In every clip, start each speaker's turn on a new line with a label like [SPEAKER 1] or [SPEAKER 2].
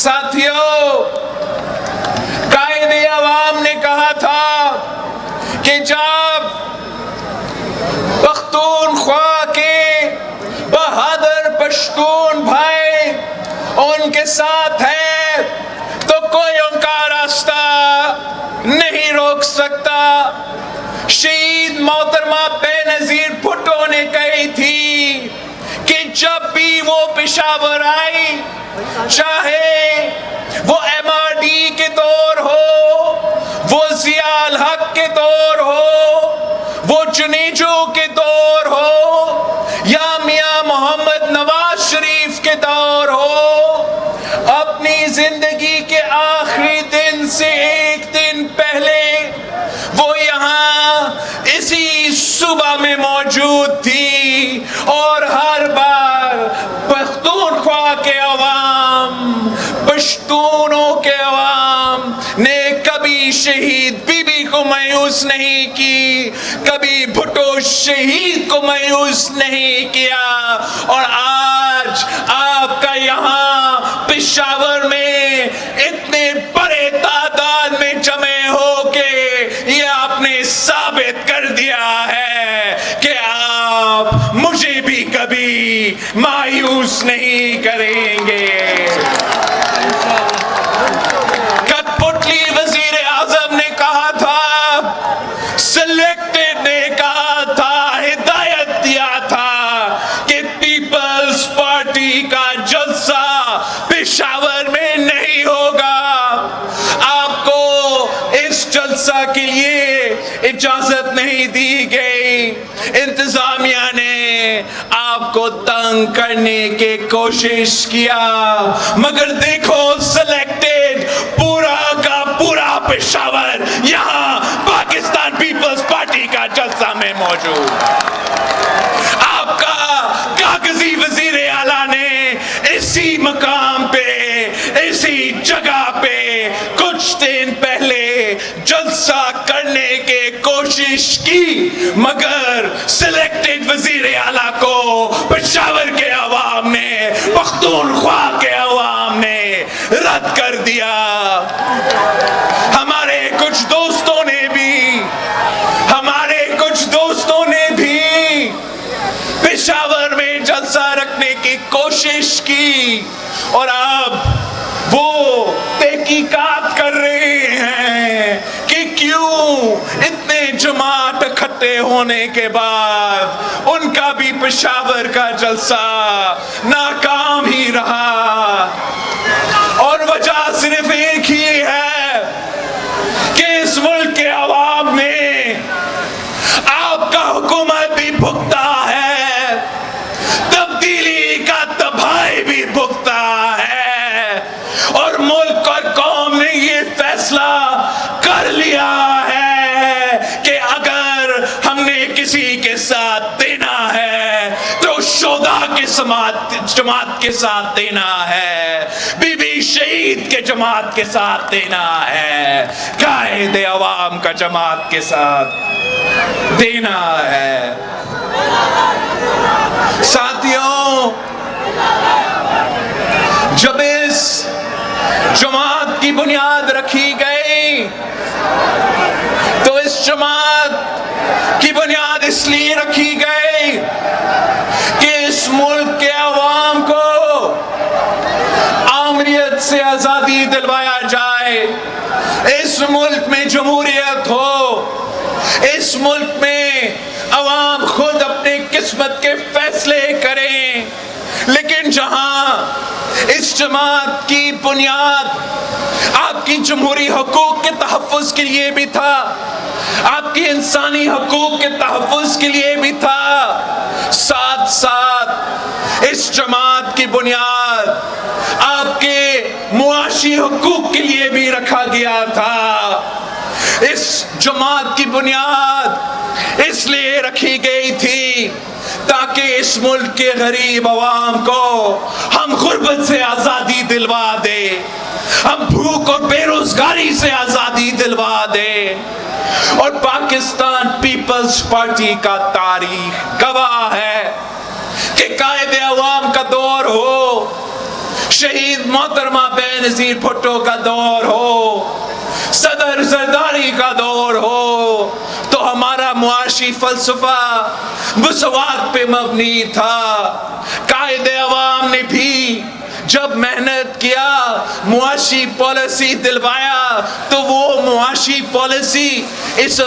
[SPEAKER 1] ساتھیوں، قائد عوام نے کہا تھا کہ جب پختونخوا کے بہادر پشتون بھائی ان کے ساتھ ہے تو کوئی ان کا راستہ نہیں روک سکتا۔ شہید محترمہ بے نظیر بھٹو نے کہی تھی کہ جب بھی وہ پشاور آئی، چاہے وہ ایم آر ڈی کے دور ہو، وہ ضیاء الحق کے دور ہو، وہ جنیجو کے دور ہو، یا میاں محمد نواز شریف کے دور ہو، اپنی زندگی کے آخری دن سے ایک دن پہلے وہ یہاں اسی صوبہ میں موجود تھی، اور ہر بار پختونخوا کے عوام، پشتونوں کے عوام نے کبھی شہید بی بی کو مایوس نہیں کی، کبھی بھٹو شہید کو مایوس نہیں کیا۔ اور آج آپ کا یہاں پشاور میں اتنے بڑے تعداد میں جمع ہو کے یہ آپ نے ثابت کر دیا ہے کہ آپ مجھے بھی کبھی مایوس نہیں کریں گے۔ کٹپٹلی وزیر اعظم نے کہا تھا، سلیکٹڈ نے کہا تھا، ہدایت دیا تھا کہ پیپلز پارٹی کا جلسہ پشاور میں نہیں ہوگا۔ آپ کو اس جلسہ کے لیے اجازت نہیں دی گئی۔ انتظامیہ نے آپ کو تنگ کرنے کی کوشش کیا، مگر دیکھو سلیکٹڈ پورا کا پورا پشاور یہاں پاکستان پیپلز پارٹی کا جلسہ میں موجود۔ آپ کا کاغذی وزیر اعلیٰ نے اسی مقام پہ، اسی جگہ پہ کچھ دن پہلے جلسہ کرنے کی کوشش کی، مگر سلیکٹڈ وزیر اعلیٰ کو پشاور کے عوام نے، پختونخوا کے عوام نے رد کر دیا۔ ہمارے کچھ دوستوں نے بھی پشاور میں جلسہ رکھنے کی کوشش کی، اور اب وہ تحقیقات کر رہے ہیں کہ کیوں اتنے جماعت اکٹھے ہونے کے بعد ان کا بھی پشاور کا جلسہ ناکام ہی رہا۔ اور وجہ صرف ایک ہی ہے کہ اس ملک کے عوام نے آپ کا حکومت بھی بھگتا ہے، تبدیلی کا تباہی بھی بھگتا ہے، اور ملک اور قوم نے یہ فیصلہ کر لیا ہے کہ اگر ہم نے کسی کے ساتھ دینا ہے تو شہداء کے جماعت کے ساتھ دینا ہے، بی بی شہید کے جماعت کے ساتھ دینا ہے، قائد عوام کا جماعت کے ساتھ دینا ہے۔ ساتھیوں، جب اس جماعت کی بنیاد رکھی گئی تو اس جماعت کی بنیاد اس لیے رکھی گئی کہ اس ملک کے عوام کو آمریت سے آزادی دلوایا جائے، اس ملک میں جمہوریت ہو، اس ملک میں عوام خود اپنی قسمت کے فیصلے کریں۔ لیکن جہاں اس جماعت کی بنیاد آپ کی جمہوری حقوق کے تحفظ کے لیے بھی تھا، آپ کی انسانی حقوق کے تحفظ کے لیے بھی تھا، ساتھ ساتھ اس جماعت کی بنیاد آپ کے معاشی حقوق کے لیے بھی رکھا گیا تھا۔ اس جماعت کی بنیاد اس لیے رکھی گئی تھی تاکہ اس ملک کے غریب عوام کو ہم غربت سے آزادی دلوا دے، ہم بھوک اور بے روزگاری سے آزادی دلوا دے۔ اور پاکستان پیپلز پارٹی کا تاریخ گواہ ہے کہ قائد عوام کا دور ہو، شہید محترمہ بے نظیر بھٹو کا دور ہو، صدر زرداری کا دور ہو، تو ہمارا معاشی فلسفہ مساوات پہ مبنی تھا۔ قائد عوام نے بھی جب محنت کیا، معاشی پالیسی دلوایا، تو وہ معاشی پالیسی اس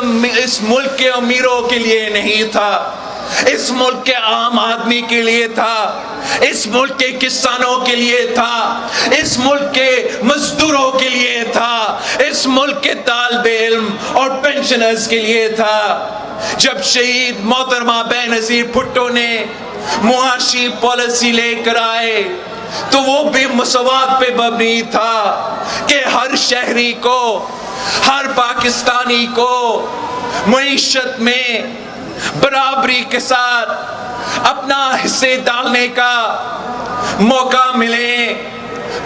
[SPEAKER 1] ملک کے امیروں کے لیے نہیں تھا، اس ملک کے عام آدمی کے لیے تھا، اس ملک کے کسانوں کے لیے تھا، اس ملک کے مزدوروں کے لیے تھا، اس ملک کے طالب علم اور پینشنرز کے لیے تھا۔ جب شہید محترمہ بے نظیر بھٹو نے معاشی پالیسی لے کر آئے تو وہ بھی مساوات پہ مبنی تھا کہ ہر شہری کو، ہر پاکستانی کو معیشت میں برابری کے ساتھ اپنا حصے ڈالنے کا موقع ملے۔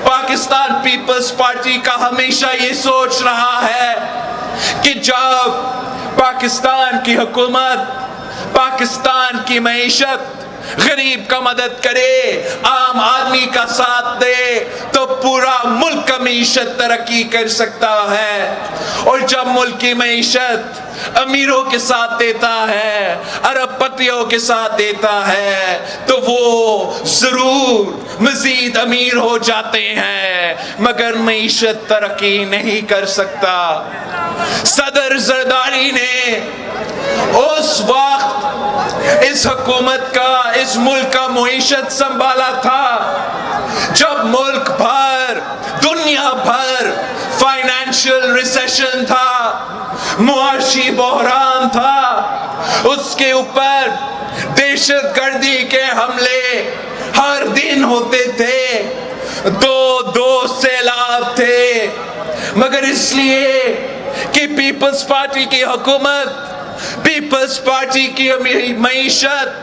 [SPEAKER 1] پاکستان پیپلز پارٹی کا ہمیشہ یہ سوچ رہا ہے کہ جب پاکستان کی حکومت پاکستان کی معیشت، غریب کا مدد کرے، عام آدمی کا ساتھ دے، تو پورا ملک کا معیشت ترقی کر سکتا ہے۔ اور جب ملک کی معیشت امیروں کے ساتھ دیتا ہے، ارب پتیوں کے ساتھ دیتا ہے، تو وہ ضرور مزید امیر ہو جاتے ہیں، مگر معیشت ترقی نہیں کر سکتا۔ صدر زرداری نے اس وقت اس حکومت کا، اس ملک کا معیشت سنبھالا تھا جب ملک بھر، دنیا بھر فائنینشیل ریسیشن تھا، معاشی بحران تھا، اس کے اوپر دہشت گردی کے حملے ہر دن ہوتے تھے، دو سیلاب تھے، مگر اس لیے کہ پیپلز پارٹی کی حکومت، پیپلز پارٹی کی معیشت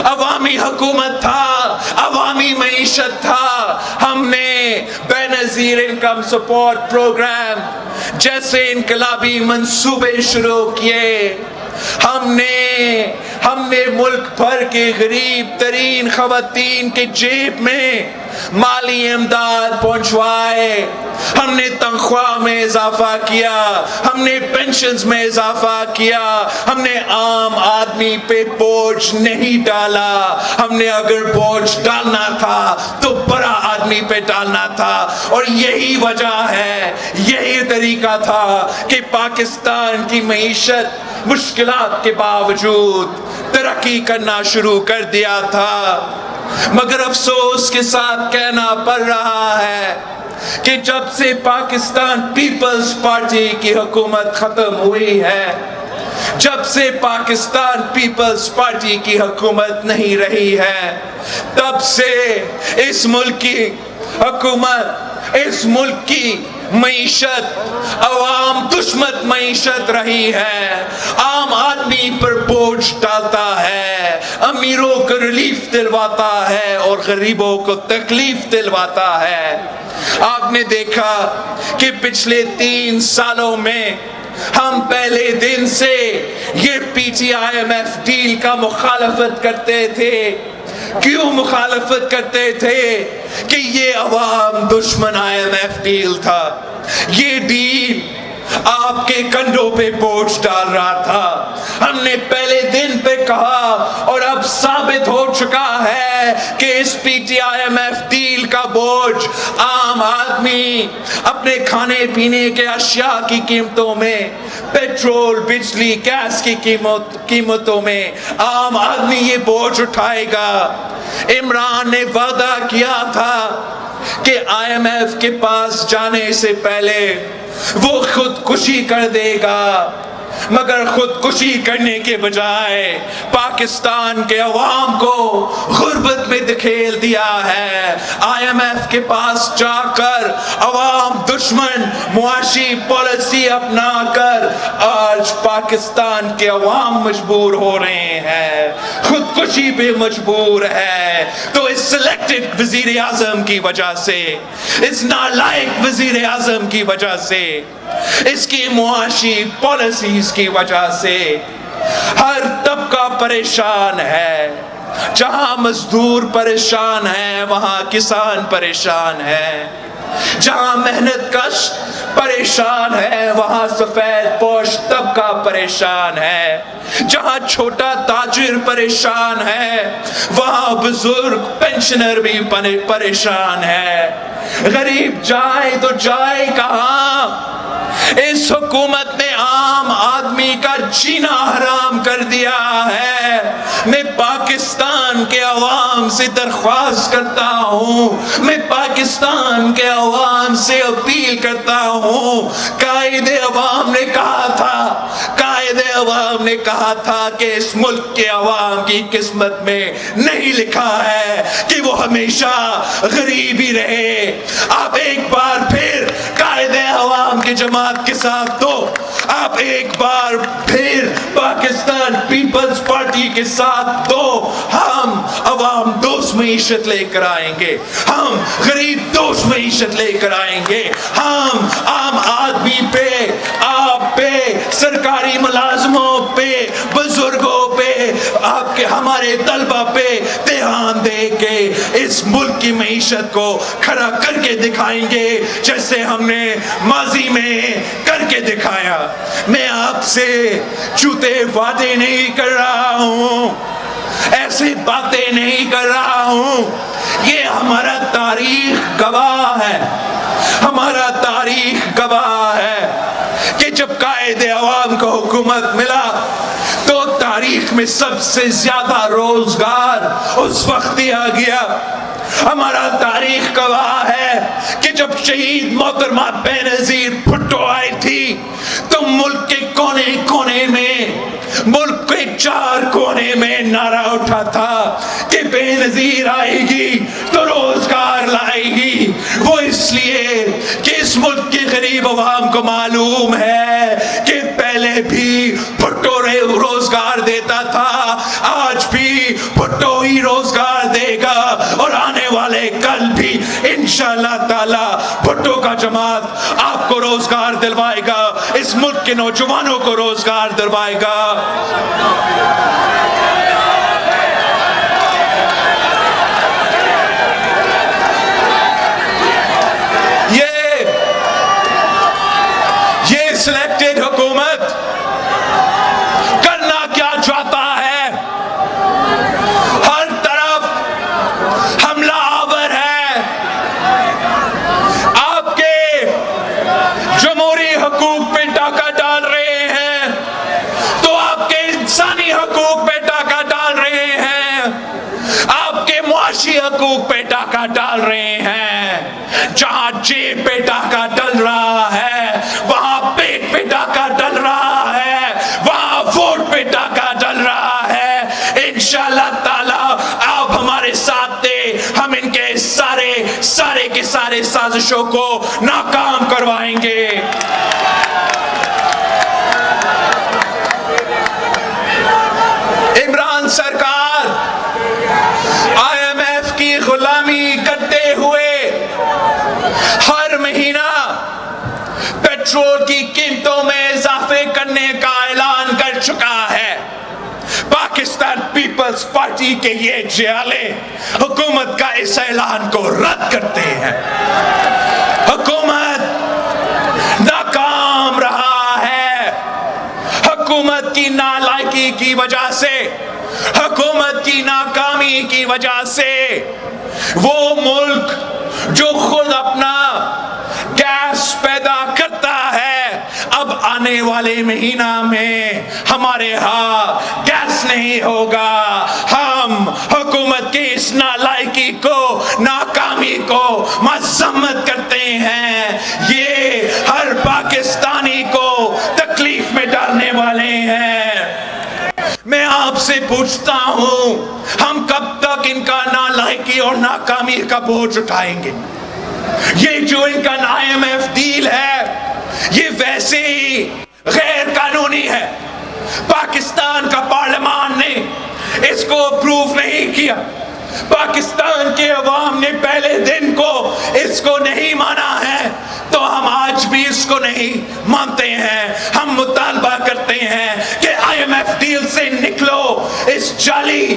[SPEAKER 1] عوامی حکومت تھا، عوامی معیشت تھا، ہم نے بے نظیر انکم سپورٹ پروگرام جیسے انقلابی منصوبے شروع کیے۔ ہم نے ملک بھر کے غریب ترین خواتین کے جیب میں مالی امداد پہنچوائے، ہم نے تنخواہ میں اضافہ کیا، ہم نے پینشنز میں اضافہ کیا، ہم نے عام آدمی پہ بوجھ نہیں ڈالا، ہم نے اگر بوجھ ڈالنا تھا تو بڑا آدمی پہ ڈالنا تھا۔ اور یہی وجہ ہے، یہی طریقہ تھا کہ پاکستان کی معیشت مشکلات کے باوجود ترقی کرنا شروع کر دیا تھا۔ مگر افسوس کے ساتھ کہنا پڑ رہا ہے کہ جب سے پاکستان پیپلز پارٹی کی حکومت ختم ہوئی ہے، جب سے پاکستان پیپلز پارٹی کی حکومت نہیں رہی ہے، تب سے اس ملک کی حکومت، اس ملک کی معیشت عوام دشمن معیشت رہی ہے، عام آدمی پر بوجھ ڈالتا ہے، امیروں کو ریلیف دلواتا ہے اور غریبوں کو تکلیف دلواتا ہے۔ آپ نے دیکھا کہ پچھلے 3 سالوں میں ہم پہلے دن سے یہ P T I am F deal کا مخالفت کرتے تھے۔ کیوں مخالفت کرتے تھے؟ کہ یہ عوام دشمن آئی ایم ایف ڈیل تھا، یہ ڈیل آپ کے کندھوں پہ بوجھ ڈال رہا تھا۔ ہم نے پہلے دن پہ کہا اور اب ثابت ہو چکا ہے کہ اس P T I am F deal کا بوجھ عام آدمی اپنے کھانے پینے کے اشیاء کی قیمتوں میں، پیٹرول، بجلی، گیس کی قیمتوں میں عام آدمی یہ بوجھ اٹھائے گا۔ عمران نے وعدہ کیا تھا کہ آئی ایم ایف کے پاس جانے سے پہلے وہ خودکشی کر دے گا، مگر خودکشی کرنے کے بجائے پاکستان کے عوام کو غربت میں دھکیل دیا ہے۔ آئی ایم ایف کے پاس جا کر عوام دشمن معاشی پالیسی اپنا کر آج پاکستان کے عوام مجبور ہو رہے ہیں، خودکشی پہ مجبور ہے۔ تو اس سلیکٹڈ وزیر اعظم کی وجہ سے، اس نالائق وزیر اعظم کی وجہ سے، اس کی معاشی پالیسیز کی وجہ سے ہر طبقہ پریشان ہے، جہاں مزدور پریشان ہیں وہاں کسان پریشان ہے، جہاں محنت کش پریشان ہے وہاں سفید پوش طبقہ پریشان ہے، جہاں چھوٹا تاجر پریشان ہے وہاں بزرگ پینشنر بھی پریشان ہے۔ غریب جائے تو جائے کہاں؟ اس حکومت نے عام آدمی کا جینا حرام کر دیا ہے۔ میں پاکستان کے عوام سے درخواست کرتا ہوں، میں پاکستان کے عوام سے اپیل کرتا ہوں، قائد عوام نے کہا تھا کہ اس ملک کے عوام کی قسمت میں نہیں لکھا ہے کہ وہ ہمیشہ غریب ہی رہے۔ آپ ایک بار پھر قائد عوام کی جماعت کے ساتھ دو، آپ ایک بار پھر پاکستان پیپلز پارٹی کے ساتھ دو۔ ہم عوام دوست معیشت لے کر آئیں گے، ہم غریب دوست معیشت لے کر آئیں گے، ہم عام آدمی پہ، آپ پہ، سرکاری ملازموں پہ، بزرگوں پہ، آپ کے ہمارے طلبہ پہ دھیان دے کے اس ملک کی معیشت کو کھڑا کر کے دکھائیں گے جیسے ہم نے ماضی میں کر کے دکھایا۔ میں آپ سے جھوٹے وعدے نہیں کر رہا ہوں، ایسی باتیں نہیں کر رہا ہوں، یہ ہمارا تاریخ گواہ ہے، ہمارا تاریخ گواہ ہے کہ جب قائد عوام کو حکومت ملا تو تاریخ میں سب سے زیادہ روزگار اس وقت دیا گیا۔ ہمارا تاریخ گواہ ہے کہ جب شہید محترمہ بینظیر بھٹو آئی تھی تو ملک کے کونے کونے میں، ملک کے 4 کونے میں نعرہ اٹھا تھا کہ بینظیر آئے گی تو روزگار لائے گی۔ وہ اس لیے کہ اس ملک کے غریب عوام کو معلوم ہے کہ پہلے بھی بھٹو روزگار دیتا تھا، آج بھی بھٹو ہی روزگار دے گا، اور آنے والے کل بھی انشاءاللہ تعالی بھٹو کا جماعت آپ کو روزگار دلوائے گا، اس ملک کے نوجوانوں کو روزگار دلوائے گا۔ یہ سلیکٹڈ حکومت کرنا کیا چاہتا ہے؟ ہر طرف حملہ آور ہے، آپ کے جمہوری حقوق پہ ڈاکہ ڈال رہے ہیں تو آپ کے انسانی حقوق پہ ڈاکہ ڈال رہے ہیں، آپ کے معاشی حقوق پہ ڈاکہ ڈال رہے ہیں۔ جہاں جیب پہ ڈاکہ ڈل رہا ہے وہاں پیٹ پہ ڈاکہ ڈل رہا ہے، وہاں ووٹ پہ ڈاکہ ڈل رہا ہے۔ انشاءاللہ تعالی آپ ہمارے ساتھ دے، ہم ان کے سارے کے سارے سازشوں کو ناکام کروائیں گے۔ عمران سرکار IMF کی غلامی کرتے ہوئے ہر مہینہ پیٹرول کی قیمتوں میں اضافے کرنے کا اعلان کر چکا ہے۔ پاکستان پیپلز پارٹی کے یہ جیالے حکومت کا اس اعلان کو رد کرتے ہیں۔ حکومت ناکام رہا ہے، حکومت کی نالائکی کی وجہ سے، حکومت کی ناکامی کی وجہ سے وہ ملک جو خود اپنا گیس پیدا کرتا ہے، اب آنے والے مہینہ میں ہمارے ہاں گیس نہیں ہوگا۔ ہم حکومت کی اس نالائکی کو، ناکامی کو مذمت کرتے ہیں۔ یہ ہر پاکستانی کو تکلیف میں ڈالنے والے ہیں۔ میں آپ سے پوچھتا ہوں، ہم کب تک ان کا نالائکی اور ناکامی کا بوجھ اٹھائیں گے؟ یہ جو ان کا IMF ڈیل ہے یہ ویسے ہی غیر قانونی ہے۔ پاکستان کا پارلیمان نے اس کو اپروو نہیں کیا، پاکستان کے عوام نے پہلے دن کو اس کو نہیں مانا ہے، تو ہم آج بھی اس کو نہیں مانتے ہیں۔ ہم مطالبہ کرتے ہیں کہ IMF ڈیل سے نکلو. اس جعلی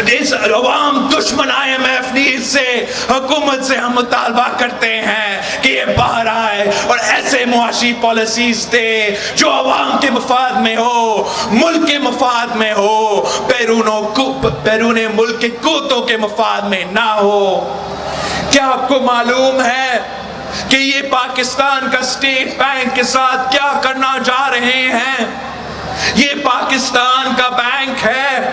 [SPEAKER 1] اس عوام دشمن IMF ڈیل سے حکومت سے ہم مطالبہ کرتے ہیں کہ یہ باہر آئے اور ایسے معاشی پالیسیز دے جو عوام کے مفاد میں ہو, ملک کے مفاد میں ہو, بیرون ملک کے قوتوں کے مفاد میں نہ ہو. کیا آپ کو معلوم ہے کہ یہ پاکستان کا اسٹیٹ بینک کے ساتھ کیا کرنا جا رہے ہیں؟ یہ پاکستان کا بینک ہے.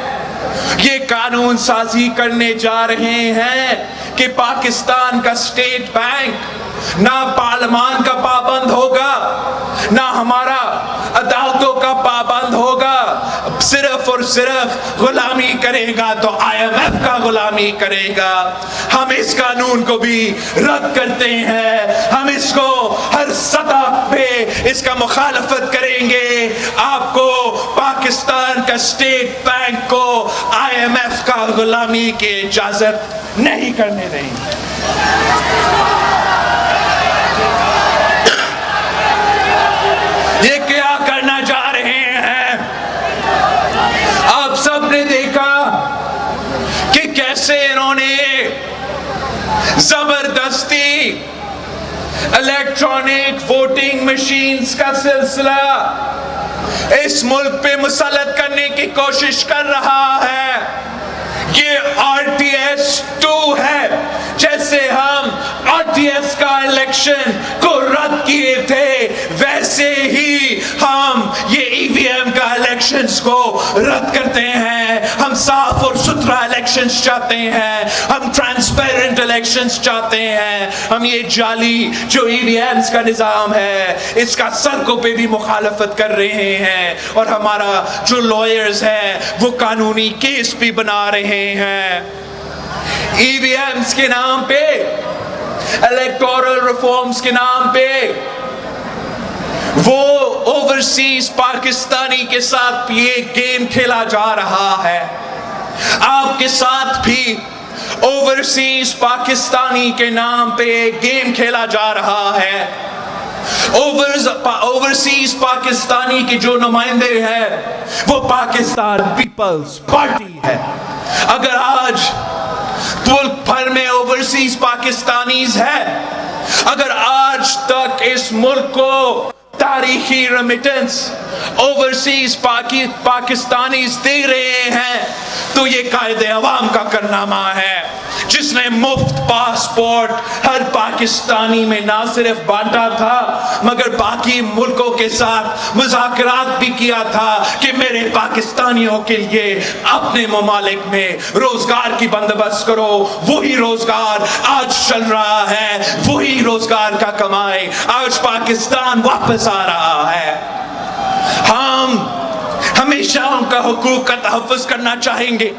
[SPEAKER 1] یہ قانون سازی کرنے جا رہے ہیں کہ پاکستان کا اسٹیٹ بینک نہ پارلیمان کا پابند ہوگا, نہ ہمارا عدالتوں کا پابند ہوگا, صرف اور صرف غلامی کرے گا تو IMF کا غلامی کرے گا. ہم اس قانون کو بھی رد کرتے ہیں. ہم اس کو ہر سطح پہ اس کا مخالفت کریں گے. آپ کو پاکستان کا اسٹیٹ بینک کو IMF کا غلامی کی اجازت نہیں کرنے دیں گے. یہ کیا کرنا جا رہے ہیں؟ آپ سب نے دیکھا کہ کیسے انہوں نے زبردستی الیکٹرانک ووٹنگ مشینز کا سلسلہ اس ملک پہ مسلط کرنے کی کوشش کر رہا ہے. یہ RTS 2 ہے. جیسے ہم RTS کا الیکشن کو رد کیے تھے ویسے ہی ہم یہ EVM کا الیکشنز کو رد کرتے ہیں. ہم صاف اور ستھرا الیکشنز چاہتے ہیں. ہم ٹرانسپیرنٹ الیکشنز چاہتے ہیں. ہم یہ جعلی جو EVMs کا نظام ہے اس کا سڑکوں پہ بھی مخالفت کر رہے ہیں, اور ہمارا جو لائرز ہیں وہ قانونی کیس بھی بنا رہے ہیں. EVMs کے نام پہ, الیکٹورل ریفارمز کے نام پہ وہ اوورسیز پاکستانی کے ساتھ یہ گیم کھیلا جا رہا ہے. آپ کے ساتھ بھی اوورسیز پاکستانی کے نام پہ گیم کھیلا جا رہا ہے. اوورسیز پاکستانی کے جو نمائندے ہیں وہ پاکستان پیپلز پارٹی ہے. اگر آج ملک بھر میں اوورسیز پاکستانیز ہے, اگر آج تک اس ملک کو تاریخی ریمیٹنس اوورسیز پاکستانیز دے رہے ہیں تو یہ قائد عوام کا کارنامہ ہے, جس نے مفت پاسپورٹ ہر پاکستانی میں نہ صرف بانٹا تھا مگر باقی ملکوں کے ساتھ مذاکرات بھی کیا تھا کہ میرے پاکستانیوں کے لیے اپنے ممالک میں روزگار کی بندوبست کرو. وہی روزگار آج چل رہا ہے, وہی روزگار کا کمائی آج پاکستان واپس آ رہا ہے. ہم ہمیشہ ان کا حقوق کا تحفظ کرنا چاہیں گے,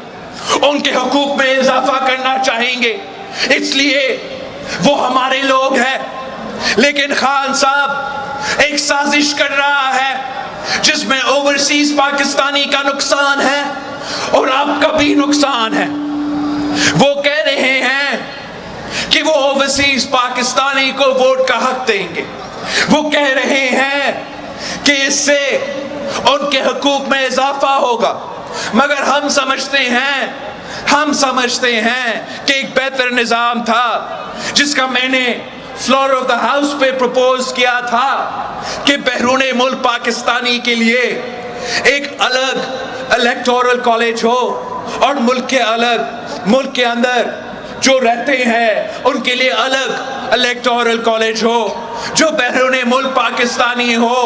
[SPEAKER 1] ان کے حقوق میں اضافہ کرنا چاہیں گے, اس لیے وہ ہمارے لوگ ہیں. لیکن خان صاحب ایک سازش کر رہا ہے جس میں اوورسیز پاکستانی کا نقصان ہے اور آپ کا بھی نقصان ہے. وہ کہہ رہے ہیں کہ وہ اوورسیز پاکستانی کو ووٹ کا حق دیں گے. وہ کہہ رہے ہیں کہ اس سے ان کے حقوق میں اضافہ ہوگا, مگر ہم سمجھتے ہیں کہ ایک بہتر نظام تھا جس کا میں نے فلور آف دا ہاؤس پہ پروپوز کیا تھا کہ بیرون ملک پاکستانی کے لیے ایک الگ الیکٹورل کالج ہو اور ملک کے اندر جو رہتے ہیں ان کے لیے الگ الیکٹورل کالج ہو. جو بیرون ملک پاکستانی ہو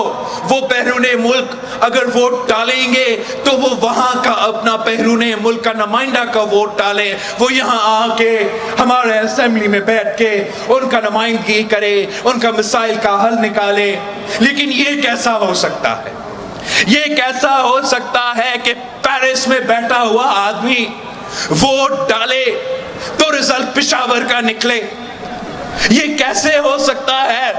[SPEAKER 1] وہ بیرون ملک اگر ووٹ ڈالیں گے تو وہ وہاں کا اپنا بیرون ملک کا نمائندہ کا ووٹ ڈالے, وہ یہاں آ کے ہمارے اسمبلی میں بیٹھ کے ان کا نمائندگی کرے, ان کا مسائل کا حل نکالے. لیکن یہ کیسا ہو سکتا ہے؟ یہ کیسا ہو سکتا ہے کہ پیرس میں بیٹھا ہوا آدمی ووٹ ڈالے تو رزلٹ پشاور کا نکلے؟ یہ کیسے ہو سکتا ہے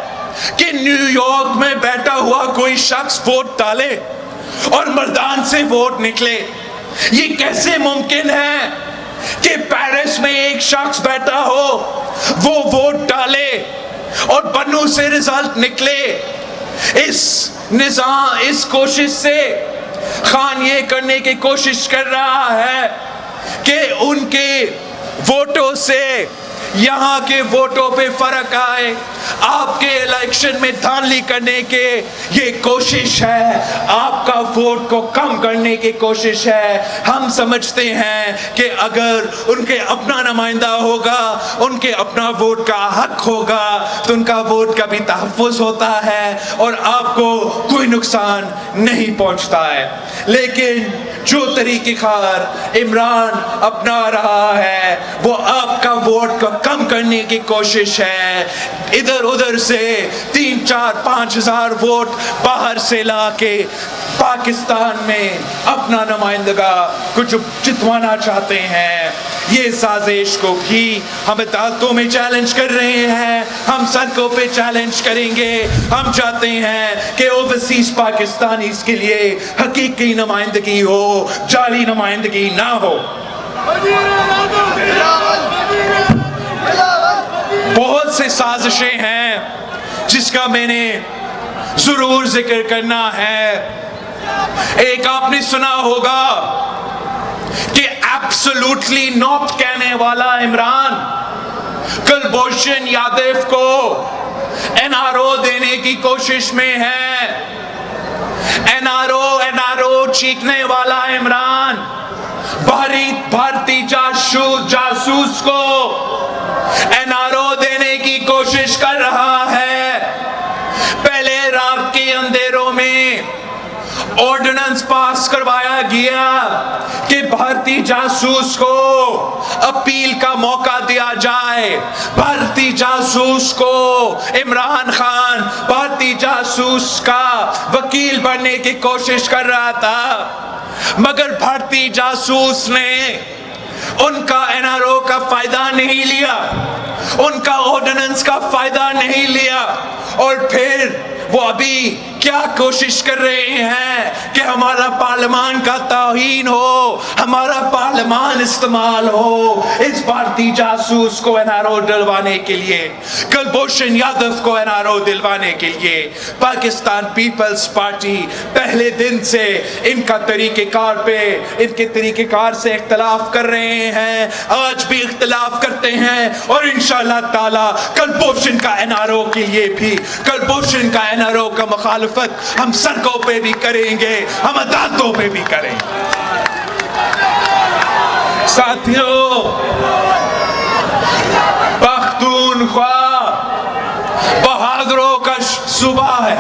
[SPEAKER 1] کہ نیو یارک میں بیٹھا ہوا کوئی شخص ووٹ ڈالے اور مردان سے ووٹ نکلے؟ یہ کیسے ممکن ہے کہ پیرس میں ایک شخص بیٹھا ہو وہ ووٹ ڈالے اور بنو سے رزلٹ نکلے؟ اس کوشش سے خان یہ کرنے کی کوشش کر رہا ہے کہ ان کے ووٹوں سے یہاں کے ووٹوں پہ فرق آئے، آپ کے الیکشن میں دھاندلی کرنے کے یہ کوشش ہے، آپ کا ووٹ کو کم کرنے کی کوشش ہے۔ ہم سمجھتے ہیں کہ اگر ان کے اپنا نمائندہ ہوگا، ان کے اپنا ووٹ کا حق ہوگا تو ان کا ووٹ کا بھی تحفظ ہوتا ہے اور آپ کو کوئی نقصان نہیں پہنچتا ہے۔ لیکن جو طریقہ کار عمران اپنا رہا ہے وہ آپ کا ووٹ کو کم کرنے کی کوشش ہے، ادھر ادھر سے 3، 4، 5 ہزار ووٹ باہر سے لا کے پاکستان میں اپنا نمائندگا کچھ جتوانا چاہتے ہیں۔ یہ سازش کو بھی ہم عدالتوں میں چیلنج کر رہے ہیں، ہم سڑکوں پہ چیلنج کریں گے۔ ہم چاہتے ہیں کہ اوورسیز پاکستانیز کے لیے حقیقی نمائندگی ہو، جعلی نمائندگی نہ ہو۔ بہت سے سازشیں ہیں جس کا میں نے ضرور ذکر کرنا ہے۔ ایک آپ نے سنا ہوگا کہ ایبسولوٹلی ناٹ کہنے والا عمران کلبھوشن یادو کو این آر او دینے کی کوشش میں ہے۔ این آر او چیخنے والا عمران بھارتی جاسوس کو این آر او دینے کی کوشش کر رہا ہے۔ پہلے رات کے اندھیروں میں آرڈیننس پاس کروایا گیا کہ بھارتی جاسوس کو اپیل کا موقع دیا جائے۔ بھارتی جاسوس کو عمران خان بھارتی جاسوس کا وکیل بننے کی کوشش کر رہا تھا، مگر بھارتی جاسوس نے ان کا این آر او کا فائدہ نہیں لیا، ان کا آرڈیننس کا فائدہ نہیں لیا، اور پھر وہ ابھی کیا کوشش کر رہے ہیں کہ ہمارا پارلیمان کا توہین ہو، ہمارا پارلیمان استعمال ہو اس بھارتی جاسوس کو این آر او دلوانے کے لیے، کلبھوشن یادو کو این آر او دلوانے کے لیے۔ پاکستان پیپلز پارٹی پہلے دن سے ان کا طریقہ کار پہ، ان کے طریقہ کار سے اختلاف کر رہے ہیں، آج بھی اختلاف کرتے ہیں، اور انشاءاللہ تعالی کلبھوشن کا این آر او کے لیے بھی، کلبھوشن کا این آر او کا مخالفت ہم سڑکوں پہ بھی کریں گے، ہم عدالتوں پہ بھی کریں گے۔ ساتھیوں، پختونخوا بہادروں کا صوبہ ہے،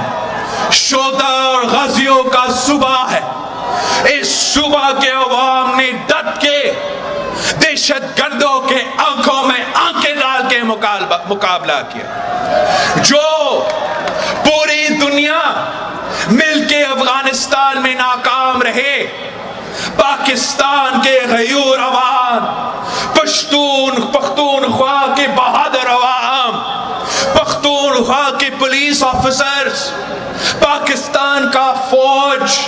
[SPEAKER 1] شہداء اور غازیوں کا صوبہ ہے۔ اس صوبہ کے عوام نے ڈٹ کے دہشت گردوں کے آنکھوں میں آنکھیں ڈال کے مقابلہ کیا۔ جو پوری دنیا مل کے افغانستان میں ناکام رہے، پاکستان کے غیور عوام، پختونخوا کے بہادر عوام، پختونخوا کے پولیس آفیسرز، پاکستان کا فوج،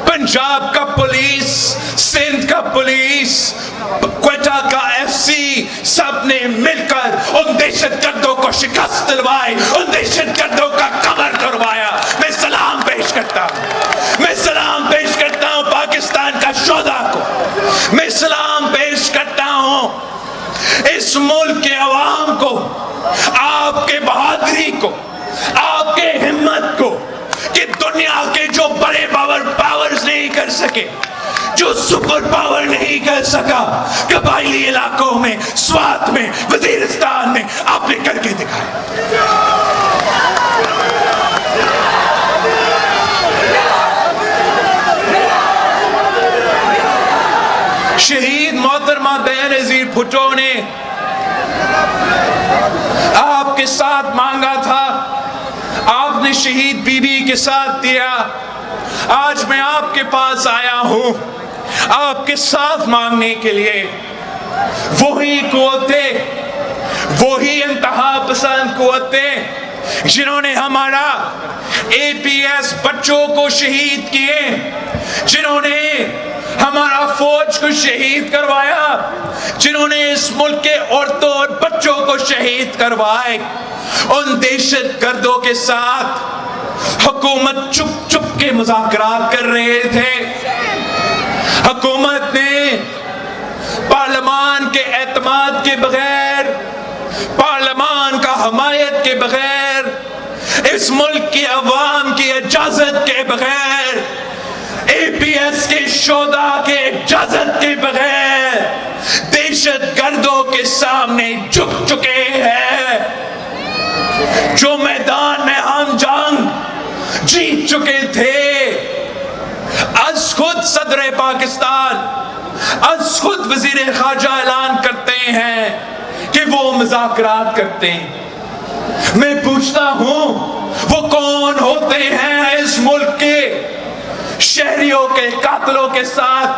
[SPEAKER 1] پنجاب کا پولیس، سندھ کا پولیس، کوئٹہ کا ایف سی، سب نے مل کر ان دہشت گردوں کو شکست دلوائی، ان دہشت گردوں کا کمر توڑوایا۔ میں سلام پیش کرتا ہوں، میں سلام پیش کرتا ہوں پاکستان کا شہداء کو، میں سلام پیش کرتا ہوں اس ملک کے عوام کو، آپ کے بہادری کو، آپ کے ہمت کو، کہ دنیا کے جو بڑے پاورز نہیں کر سکے، جو سپر پاور نہیں کر سکا، قبائلی علاقوں میں، سوات میں، وزیرستان میں آپ نے کر کے دکھایا۔ شہید محترمہ بینظیر بھٹو نے آپ کے ساتھ مانگا تھا، آپ نے شہید بی بی کے ساتھ دیا۔ آج میں آپ کے پاس آیا ہوں آپ کے ساتھ مانگنے کے لیے۔ وہی قوتیں، وہی انتہا پسند قوتیں جنہوں نے ہمارا اے پی ایس بچوں کو شہید کیے، جنہوں نے ہمارا فوج کو شہید کروایا، جنہوں نے اس ملک کے عورتوں اور بچوں کو شہید کروائے، ان دہشت گردوں کے ساتھ حکومت چپ چپ کے کے مذاکرات کر رہے تھے. حکومت نے پارلیمان کے اعتماد کے بغیر، پارلیمان کا حمایت کے بغیر، اس ملک کی عوام کی اجازت کے بغیر، اے پی ایس کے شعبہ کے اجازت کے بغیر دہشت گردوں کے سامنے جھک چکے ہیں. جو میدان میں ہم جنگ جیت چکے تھے، از خود صدر پاکستان، از خود وزیر خارجہ اعلان کرتے ہیں کہ وہ مذاکرات کرتے ہیں. میں پوچھتا ہوں وہ کون ہوتے ہیں اس ملک کے شہریوں کے قاتلوں کے ساتھ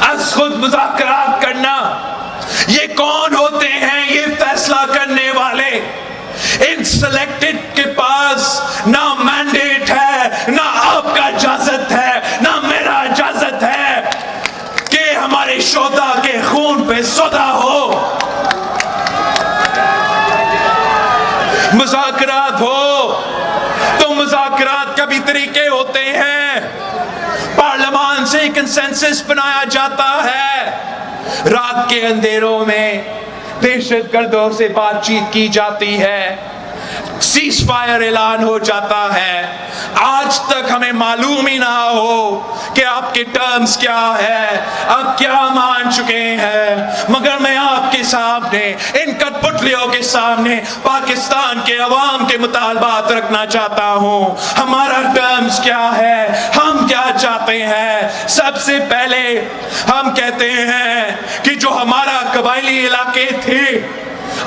[SPEAKER 1] از خود مذاکرات کرنا؟ یہ کون ہوتے ہیں یہ فیصلہ کرنے والے؟ ان سلیکٹڈ کے پاس نہ مینڈیٹ ہے، نہ آپ کا اجازت ہے، نہ میرا اجازت ہے کہ ہمارے شہداء کے خون پہ سودا ہو. مذاکرات ہو تو مذاکرات کا بھی طریقے ہوتے ہیں. پارلیمان سے کنسنسس بنایا جاتا ہے، رات کے اندھیروں میں دہشت گردوں سے بات چیت کی جاتی ہے، سیز فائر اعلان ہو جاتا ہے. آج تک ہمیں معلوم ہی نہ ہو کہ آپ کے ٹرمز کیا ہے، آپ کیا مان چکے ہیں. مگر میں آپ کے سامنے، ان کٹ پتلیوں کے سامنے پاکستان کے عوام کے مطالبات رکھنا چاہتا ہوں. ہمارا ٹرمز کیا ہے، ہم کیا چاہتے ہیں؟ سب سے پہلے ہم کہتے ہیں کہ جو ہمارا قبائلی علاقے تھے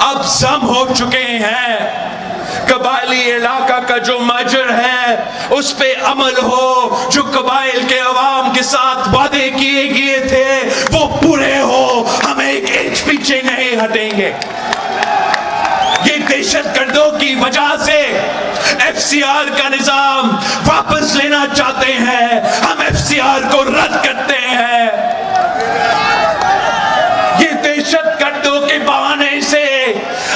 [SPEAKER 1] اب ضم ہو چکے ہیں. قبائلی علاقہ کا جو مجر ہے اس پہ عمل ہو، جو قبائل کے عوام کے ساتھ وعدے کیے گئے تھے وہ پورے ہو. ہم ایک انچ پیچھے نہیں ہٹیں گے. یہ دہشت گردوں کی وجہ سے ایف سی آر کا نظام واپس لینا چاہتے ہیں. ہم ایف سی آر کو رد کرتے ہیں. یہ دہشت گردوں کے بہانے سے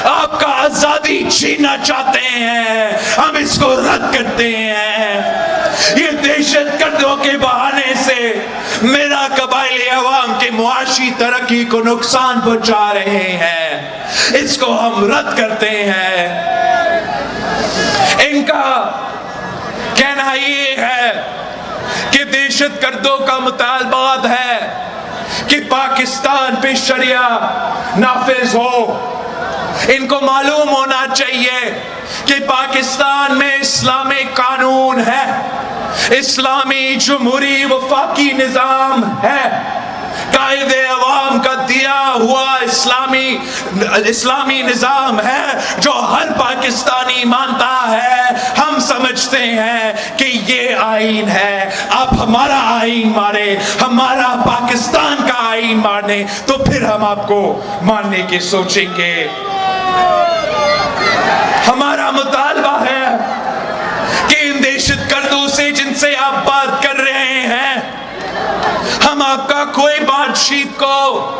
[SPEAKER 1] آپ کا آزادی چھیننا چاہتے ہیں، ہم اس کو رد کرتے ہیں. یہ دہشت گردوں کے بہانے سے میرا قبائلی عوام کے معاشی ترقی کو نقصان پہنچا رہے ہیں، اس کو ہم رد کرتے ہیں. ان کا کہنا یہ ہے کہ دہشت گردوں کا مطالبات ہے کہ پاکستان پہ شریعہ نافذ ہو. ان کو معلوم ہونا چاہیے کہ پاکستان میں اسلامی قانون ہے، اسلامی جمہوری وفاقی نظام ہے، قائد عوام کا دیا ہوا اسلامی نظام ہے جو ہر پاکستانی مانتا ہے. ہم سمجھتے ہیں کہ یہ آئین ہے. آپ ہمارا آئین مانے، ہمارا پاکستان کا آئین مانے تو پھر ہم آپ کو ماننے کی سوچیں گے. ہمارا مطالبہ ہے کہ ان دہشت گردوں سے جن سے آپ بات کر رہے ہیں، ہم آپ کا کوئی بات چیت کو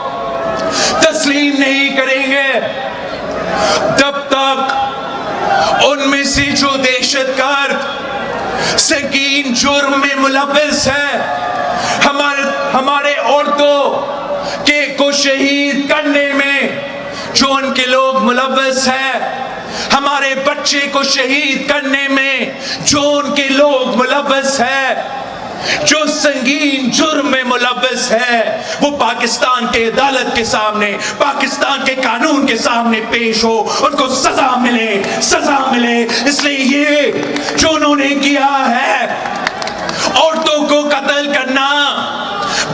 [SPEAKER 1] تسلیم نہیں کریں گے جب تک ان میں سے جو دہشت گرد سنگین جرم میں ملوث ہے، ہمارے عورتوں کو شہید کرنے میں جو ان کے لوگ ملوث ہیں، ہمارے بچے کو شہید کرنے میں جو ان کے لوگ ملوث ہیں، جو سنگین جرم میں ملوث ہے، وہ پاکستان کے عدالت کے سامنے، پاکستان کے قانون کے سامنے پیش ہو، ان کو سزا ملے، سزا ملے. اس لیے یہ جو انہوں نے کیا ہے، عورتوں کو قتل کرنا،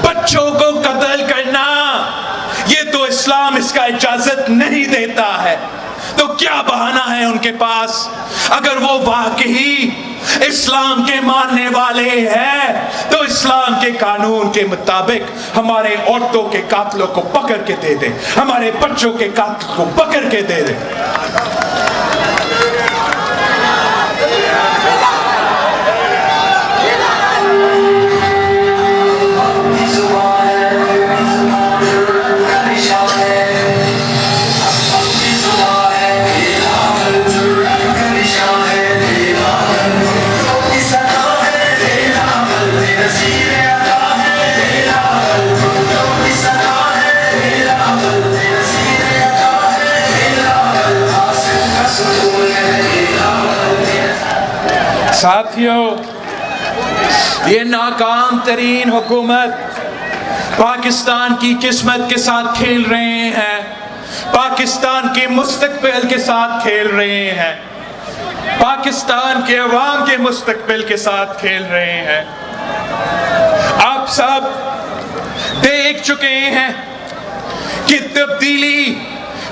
[SPEAKER 1] بچوں کو قتل کرنا، یہ تو اسلام اس کا اجازت نہیں دیتا ہے. تو کیا بہانہ ہے ان کے پاس؟ اگر وہ واقعی اسلام کے ماننے والے ہیں تو اسلام کے قانون کے مطابق ہمارے عورتوں کے قاتلوں کو پکڑ کے دے دیں، ہمارے بچوں کے قاتل کو پکڑ کے دے دیں. ساتھیوں، یہ ناکام ترین حکومت پاکستان کی قسمت کے ساتھ کھیل رہے ہیں، پاکستان کے مستقبل کے ساتھ کھیل رہے ہیں، پاکستان کے عوام کے مستقبل کے ساتھ کھیل رہے ہیں۔ آپ سب دیکھ چکے ہیں کہ تبدیلی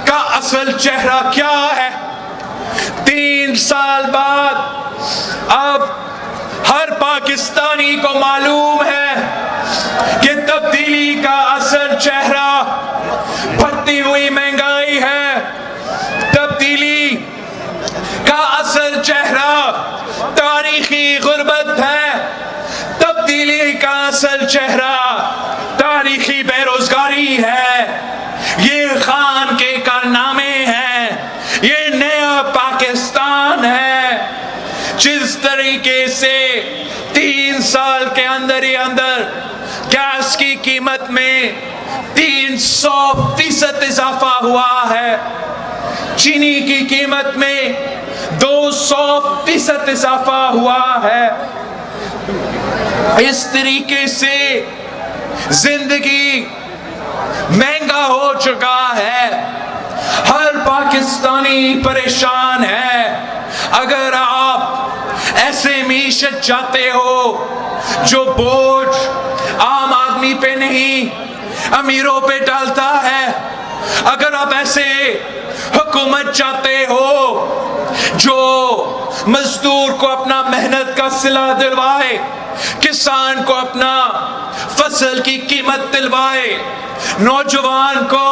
[SPEAKER 1] کا اصل چہرہ کیا ہے۔ 3 سال بعد اب ہر پاکستانی کو معلوم ہے کہ تبدیلی کا اصل چہرہ بڑھتی ہوئی مہنگائی ہے، تبدیلی کا اصل چہرہ تاریخی غربت ہے، تبدیلی کا اصل چہرہ تاریخی بے روزگاری ہے۔ یہ خان کے کارنامے ہیں، یہ نیا پاکستان ہے۔ جس طریقے سے 3 سال کے اندر ہی اندر گیس کی قیمت میں 300% اضافہ ہوا ہے، چینی کی قیمت میں 200% اضافہ ہوا ہے، اس طریقے سے زندگی مہنگا ہو چکا ہے، ہر پاکستانی پریشان ہے۔ اگر آپ ایسے معیشت چاہتے ہو جو بوجھ عام آدمی پہ نہیں امیروں پہ ڈالتا ہے، اگر آپ ایسے حکومت چاہتے ہو جو مزدور کو اپنا محنت کا صلہ دلوائے، کسان کو اپنا فصل کی قیمت دلوائے، نوجوان کو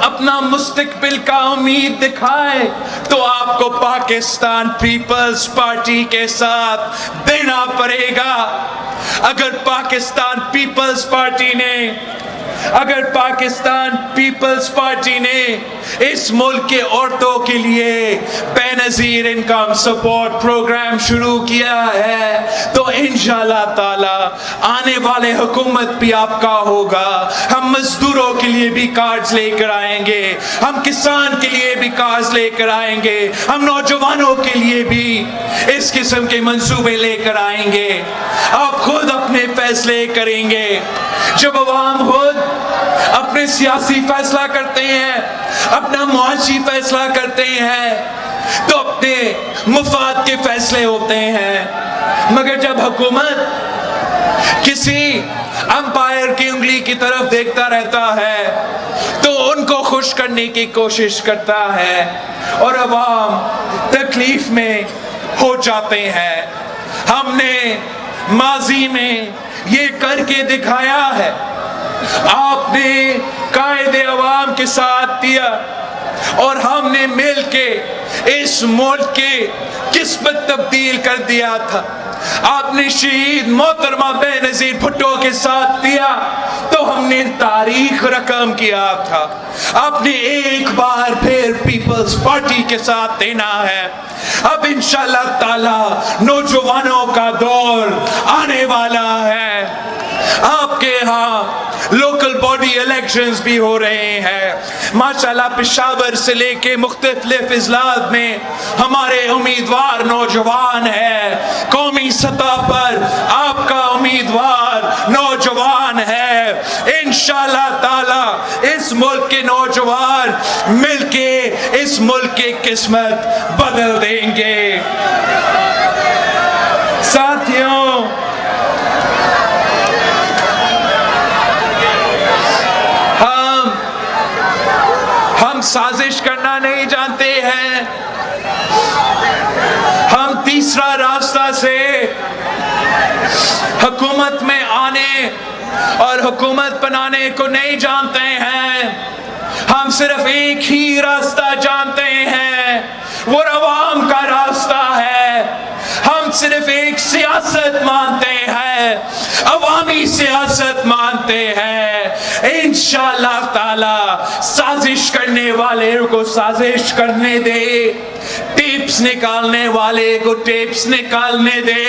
[SPEAKER 1] اپنا مستقبل کا امید دکھائے، تو آپ کو پاکستان پیپلز پارٹی کے ساتھ دینا پڑے گا۔ اگر پاکستان پیپلز پارٹی نے اس ملک کے عورتوں کے لیے بے نظیر انکم سپورٹ پروگرام شروع کیا ہے تو انشاءاللہ تعالی آنے والے حکومت بھی آپ کا ہوگا۔ ہم مزدوروں کے لیے بھی کارڈز لے کر آئیں گے، ہم کسان کے لیے بھی کارڈز لے کر آئیں گے، ہم نوجوانوں کے لیے بھی اس قسم کے منصوبے لے کر آئیں گے۔ آپ خود اپنے فیصلے کریں گے۔ جب عوام خود اپنے سیاسی فیصلہ کرتے ہیں، اپنا معاشی فیصلہ کرتے ہیں، تو اپنے مفاد کے فیصلے ہوتے ہیں۔ مگر جب حکومت کسی امپائر کی انگلی کی طرف دیکھتا رہتا ہے تو ان کو خوش کرنے کی کوشش کرتا ہے اور عوام تکلیف میں ہو جاتے ہیں۔ ہم نے ماضی میں یہ کر کے دکھایا ہے، آپ نے قائد عوام کے ساتھ دیا اور ہم نے مل کے اس ملک کی قسمت تبدیل کر دیا تھا۔ آپ نے شہید محترمہ بے نظیر بھٹو کے ساتھ دیا تو ہم نے تاریخ رقم کیا تھا۔ آپ نے ایک بار پھر پیپلز پارٹی کے ساتھ دینا ہے۔ اب انشاءاللہ تعالی نوجوانوں کا دور آنے والا ہے۔ آپ کے ہاں لوکل باڈی الیکشنز بھی ہو رہے ہیں۔ ماشاءاللہ پشاور سے لے کے مختلف اضلاع میں ہمارے امیدوار نوجوان ہیں۔ قومی سطح پر آپ کا امیدوار نوجوان ہے۔ انشاءاللہ تعالی اس ملک کے نوجوان مل کے اس ملک کی قسمت بدل دیں گے۔ ساتھیوں، ہم سازش کرنا نہیں جانتے ہیں، ہم تیسرا راستہ سے حکومت میں آنے اور حکومت بنانے کو نہیں جانتے ہیں۔ ہم صرف ایک ہی راستہ جانتے ہیں، وہ عوام کا راستہ ہے۔ ہم صرف ایک سیاست مانتے ہیں، عوامی سیاست مانتے ہیں۔ انشاءاللہ تعالی سازش کرنے والے کو سازش کرنے دے، ٹیپس نکالنے والے کو ٹیپس نکالنے دے.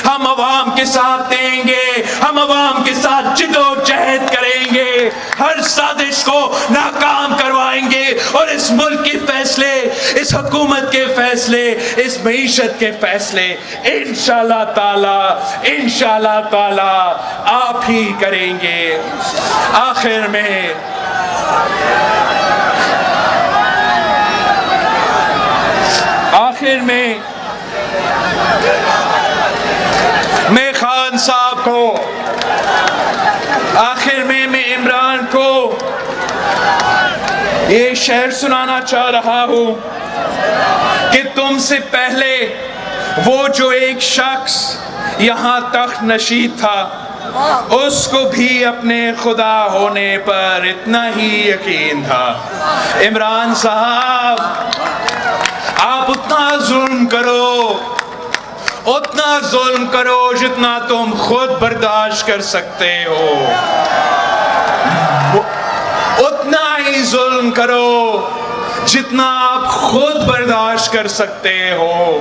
[SPEAKER 1] ہم عوام کے ساتھ دیں گے, ہم عوام کے ساتھ جدوجہد کریں گے, ہر سازش کو ناکام کروائیں گے, اور اس ملک کے فیصلے, اس حکومت کے فیصلے, اس معیشت کے فیصلے انشاءاللہ تعالی آپ ہی کریں گے. آخر میں میں خان صاحب کو, آخر میں عمران کو یہ شعر سنانا چاہ رہا ہوں کہ تم سے پہلے وہ جو ایک شخص یہاں تخت نشین تھا, اس کو بھی اپنے خدا ہونے پر اتنا ہی یقین تھا. عمران صاحب, آپ اتنا ظلم کرو جتنا تم خود برداشت کر سکتے ہو, اتنا ہی ظلم کرو جتنا آپ خود برداشت کر سکتے ہو,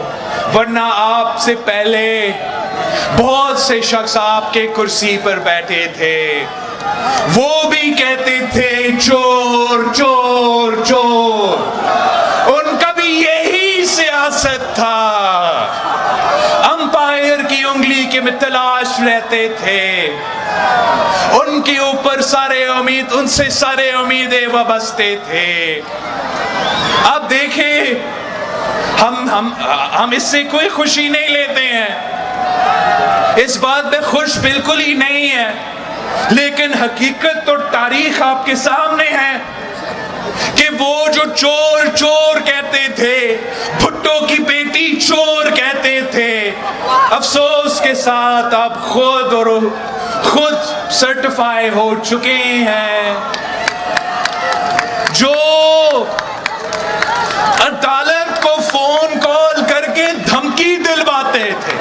[SPEAKER 1] ورنہ آپ سے پہلے بہت سے شخص آپ کے کرسی پر بیٹھے تھے, وہ بھی کہتے تھے چور چور چور. ان کا بھی یہی سیاست تھا, امپائر کی انگلی کے میں تلاش رہتے تھے, ان کے اوپر ان سے سارے امیدیں وابستہ تھے. اب دیکھیں, ہم اس سے کوئی خوشی نہیں لیتے ہیں, اس بات میں خوش بالکل ہی نہیں ہے, لیکن حقیقت اور تاریخ آپ کے سامنے ہے کہ وہ جو چور چور کہتے تھے, بھٹو کی بیٹی چور کہتے تھے, افسوس کے ساتھ آپ خود سرٹیفائی ہو چکے ہیں. جو عدالت کو فون کال کر کے دھمکی دلواتے تھے,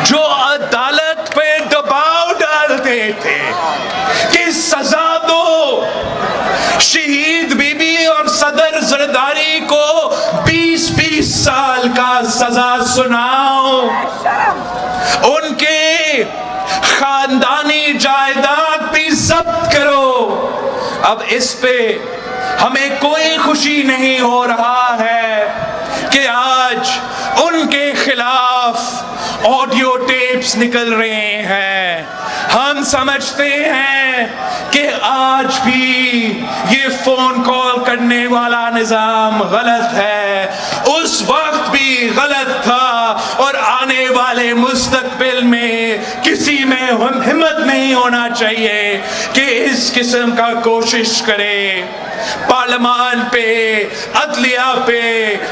[SPEAKER 1] جو عدالت پہ دباؤ ڈالتے تھے کہ سزا دو, شہید بی بی اور صدر زرداری کو 20 سال کا سزا سناؤ, ان کے خاندانی جائیداد بھی ضبط کرو. اب اس پہ ہمیں کوئی خوشی نہیں ہو رہا ہے کہ آج ان کے خلاف آڈیو ٹیپس نکل رہے ہیں. ہم سمجھتے ہیں کہ آج بھی یہ فون کال کرنے والا نظام غلط ہے, اس وقت بھی غلط تھا, اور آنے والے مستقبل میں کسی میں ہمت نہیں ہونا چاہیے کہ اس قسم کا کوشش کرے. پارلیمان پہ, عدلیہ پہ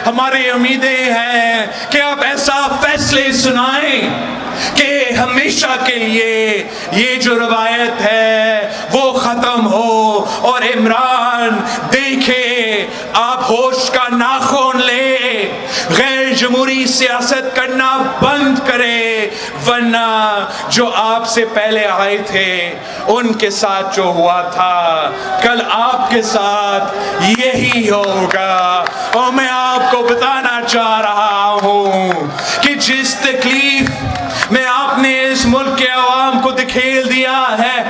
[SPEAKER 1] ہماری امیدیں ہیں کہ آپ ایسا فیصلے سنائیں کہ ہمیشہ کے لیے یہ جو روایت ہے وہ ختم ہو, اور عمران دیکھے آپ ہوش کا ناخن لے, غیر جمہوری سیاست کرنا بند کرے, ورنہ جو آپ سے پہلے آئے تھے ان کے ساتھ جو ہوا تھا کل آپ کے ساتھ یہی ہوگا. اور میں آپ کو بتانا چاہ رہا ہوں کہ جس تکلیف میں آپ نے اس ملک کے عوام کو دکھیل دیا ہے,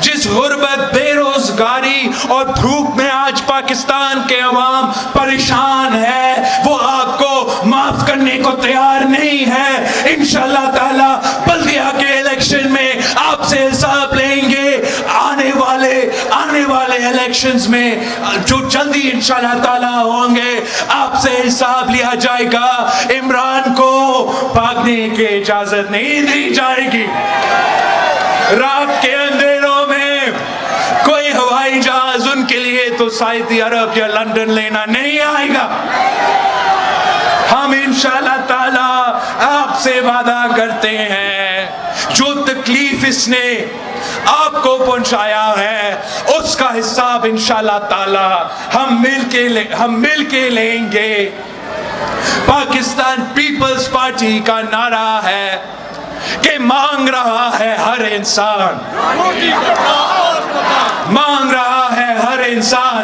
[SPEAKER 1] جس غربت, بے روزگاری اور بھوک میں آج پاکستان کے عوام پریشان ہے, وہ آپ کو معاف کرنے کو تیار نہیں ہے. انشاءاللہ تعالی بلدیہ کے الیکشن میں آپ سے حساب لیں گے. آنے والے الیکشنز میں جو جلدی انشاءاللہ تعالی ہوں گے, آپ سے حساب لیا جائے گا. عمران کو بھاگنے کی اجازت نہیں دی جائے گی. رات کے اندھیروں میں کوئی ہوائی جہاز ان کے لیے تو سعودی عرب یا لندن لینا نہیں آئے گا. ہم انشاءاللہ تعالی آپ سے وعدہ کرتے ہیں, جو تکلیف اس نے آپ کو پہنچایا ہے اس کا حساب انشاءاللہ تعالی ہم مل کے لیں گے. پاکستان پیپلز پارٹی کا نعرہ ہے کہ مانگ رہا ہے ہر انسان, مانگ رہا ہے ہر انسان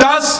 [SPEAKER 1] 10